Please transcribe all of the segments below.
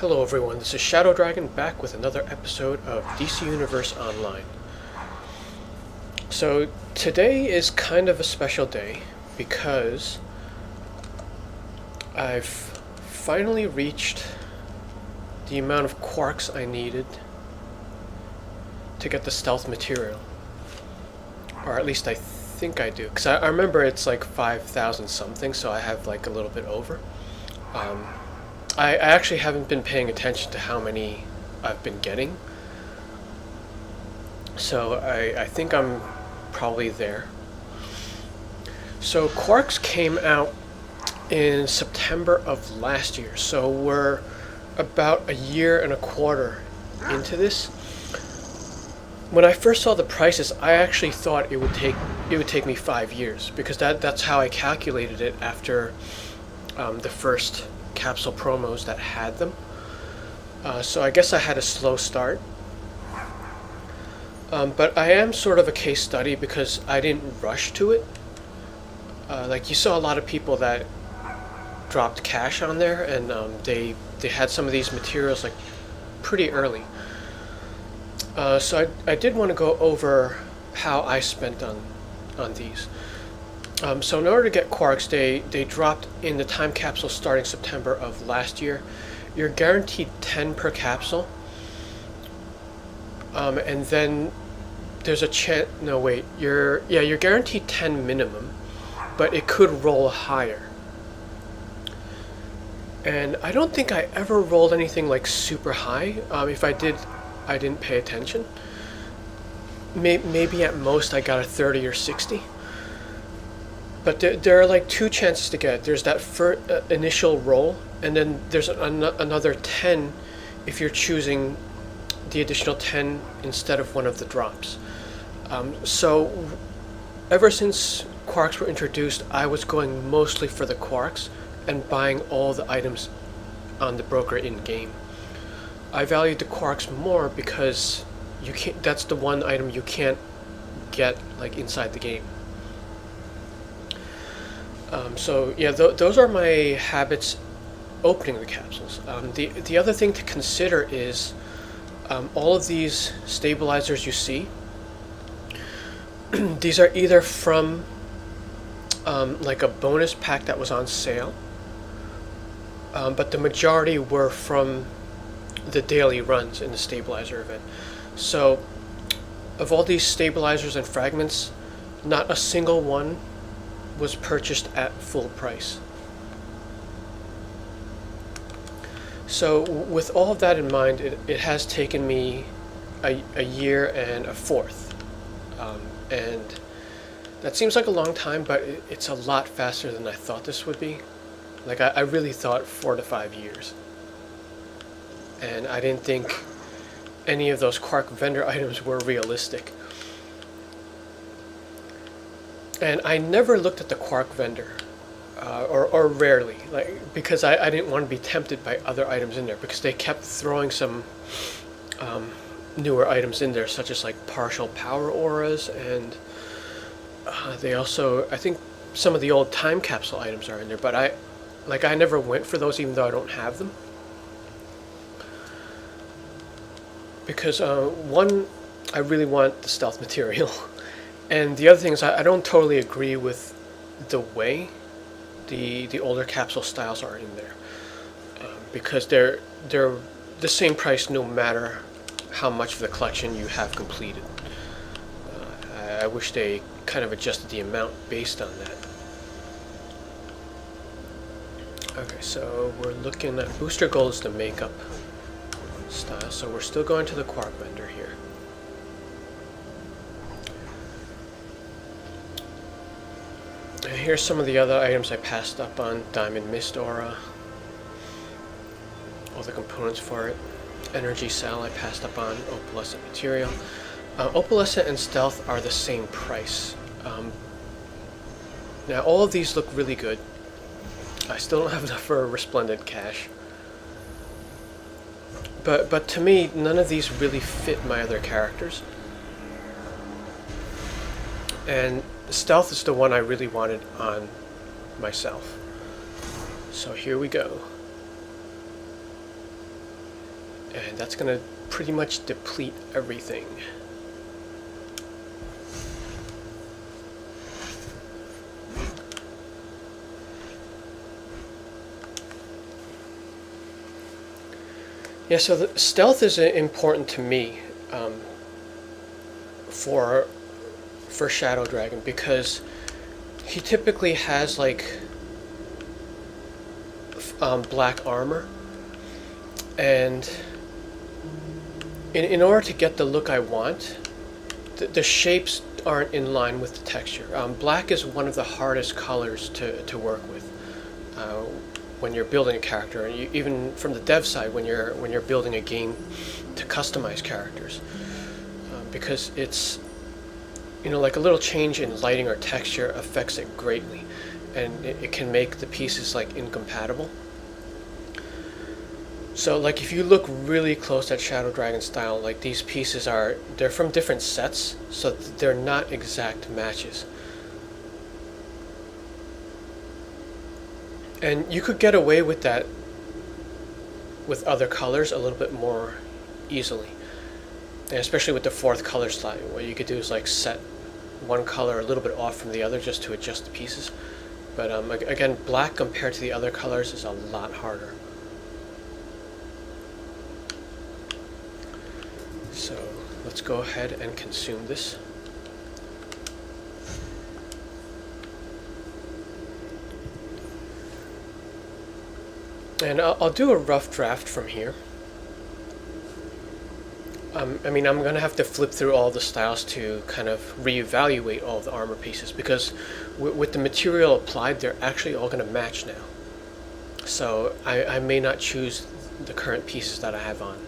Hello everyone, this is Shadowdragon back with another episode of DC Universe Online. So today is kind of a special day because I've finally reached the amount of quarks I needed to get the stealth material. Or at least I think I do, because I remember it's like 5,000 something, so I have like a little bit over. I actually haven't been paying attention to how many I've been getting. So I think I'm probably there. So Quarks came out in September of last year. So we're about a year and a quarter into this. When I first saw the prices, I actually thought it would take me 5 years, because that's how I calculated it after the first capsule promos that had them. So I guess I had a slow start. But I am sort of a case study because I didn't rush to it. Like you saw a lot of people that dropped cash on there, and they had some of these materials like pretty early. So I did want to go over how I spent on these. So in order to get quarks, they dropped in the time capsule starting September of last year. You're guaranteed 10 per capsule. And then there's a chance, no wait, you're guaranteed 10 minimum, but it could roll higher. And I don't think I ever rolled anything like super high. If I did, I didn't pay attention. Maybe at most I got a 30 or 60. But there are like two chances to get it. There's that initial roll, and then there's another 10 if you're choosing the additional 10 instead of one of the drops. So ever since quarks were introduced, I was going mostly for the quarks and buying all the items on the broker in-game. I valued the quarks more because that's the one item you can't get like inside the game. So yeah, those are my habits opening the capsules. The other thing to consider is all of these stabilizers you see. These are either from like a bonus pack that was on sale, but the majority were from the daily runs in the stabilizer event. So of all these stabilizers and fragments, not a single one was purchased at full price. So with all of that in mind, it has taken me a year and a fourth. And that seems like a long time, but it's a lot faster than I thought this would be. Like I really thought 4 to 5 years. And I didn't think any of those Quark vendor items were realistic. And I never looked at the Quark vendor, or rarely, like because I didn't want to be tempted by other items in there, because they kept throwing some newer items in there, such as like partial power auras, and they also, I think some of the old time capsule items are in there, but I never went for those, even though I don't have them. Because one, I really want the stealth material. And the other thing is, I don't totally agree with the way the older capsule styles are in there, because they're the same price no matter how much of the collection you have completed. I wish they kind of adjusted the amount based on that. Okay, so we're looking at booster gold is the makeup style, so we're still going to the Quark vendor here. Here's some of the other items I passed up on. Diamond Mist Aura. All the components for it. Energy Cell I passed up on. Opalescent Material. Opalescent and Stealth are the same price. Now all of these look really good. I still don't have enough for a Resplendent Cache. But to me, none of these really fit my other characters. And Stealth is the one I really wanted on myself. So here we go. And that's going to pretty much deplete everything. Yeah, so the stealth is important to me for Shadowdragon, because he typically has like black armor, and in order to get the look I want, the shapes aren't in line with the texture. Black is one of the hardest colors to work with when you're building a character, and even from the dev side when you're building a game to customize characters, because it's, you know, like a little change in lighting or texture affects it greatly, and it can make the pieces like incompatible. So like if you look really close at Shadowdragon style, like these pieces they're from different sets, so they're not exact matches. And you could get away with that with other colors a little bit more easily. And especially with the fourth color slide, what you could do is like set one color a little bit off from the other just to adjust the pieces. But again, black compared to the other colors is a lot harder. So let's go ahead and consume this. And I'll do a rough draft from here. I mean, I'm going to have to flip through all the styles to kind of reevaluate all of the armor pieces, because with the material applied, they're actually all going to match now. So I may not choose the current pieces that I have on.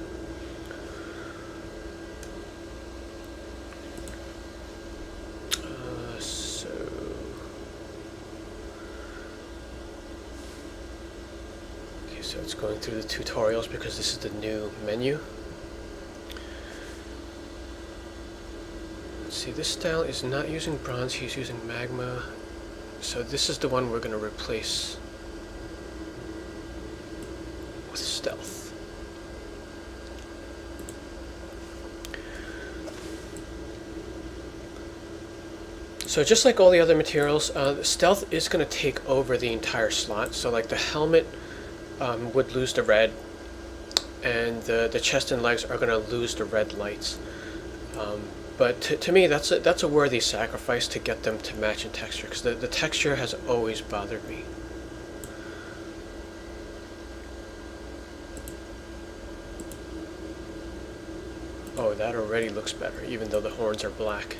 So it's going through the tutorials because this is the new menu. Let's see, this style is not using bronze, he's using magma. So this is the one we're going to replace with stealth. So just like all the other materials, stealth is going to take over the entire slot. So like the helmet would lose the red, and the chest and legs are going to lose the red lights. But to me, that's a worthy sacrifice to get them to match in texture, because the texture has always bothered me. Oh, that already looks better, even though the horns are black.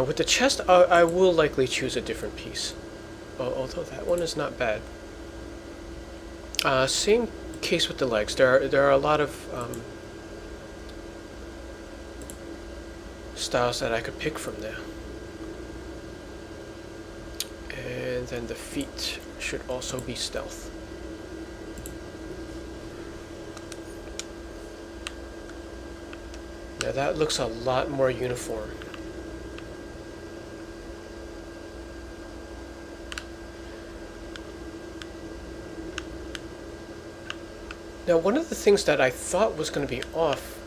With the chest, I will likely choose a different piece, although that one is not bad. Same case with the legs. There are a lot of styles that I could pick from there. And then the feet should also be stealth. Now that looks a lot more uniform. Now, one of the things that I thought was going to be off,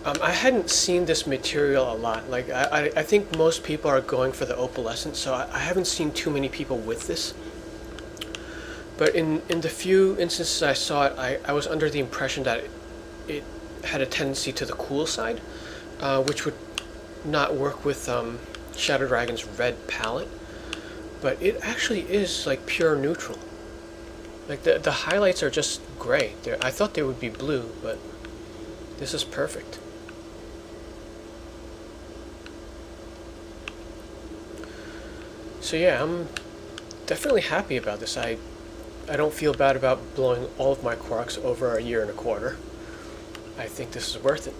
I hadn't seen this material a lot. Like, I think most people are going for the opalescent, so I haven't seen too many people with this. But in the few instances I saw it, I was under the impression that it had a tendency to the cool side, which would not work with Shadowdragon's red palette. But it actually is like pure neutral. Like the highlights are just gray. I thought they would be blue, but this is perfect. So yeah, I'm definitely happy about this. I don't feel bad about blowing all of my Quarks over 1.25 years. I think this is worth it.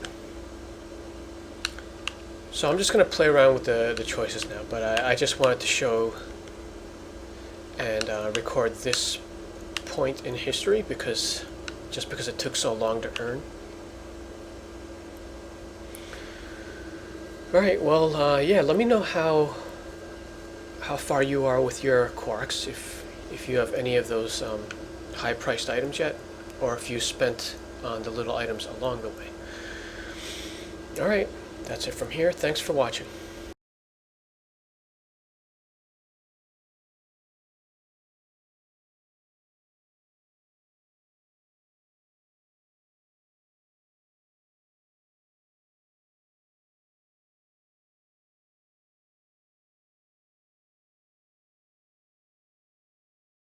So I'm just going to play around with the choices now, but I just wanted to show and record this point in history because it took so long to earn. Alright, well, yeah, let me know how how far you are with your quarks, if you have any of those high-priced items yet, or if you spent on the little items along the way. All right, that's it from here. Thanks for watching.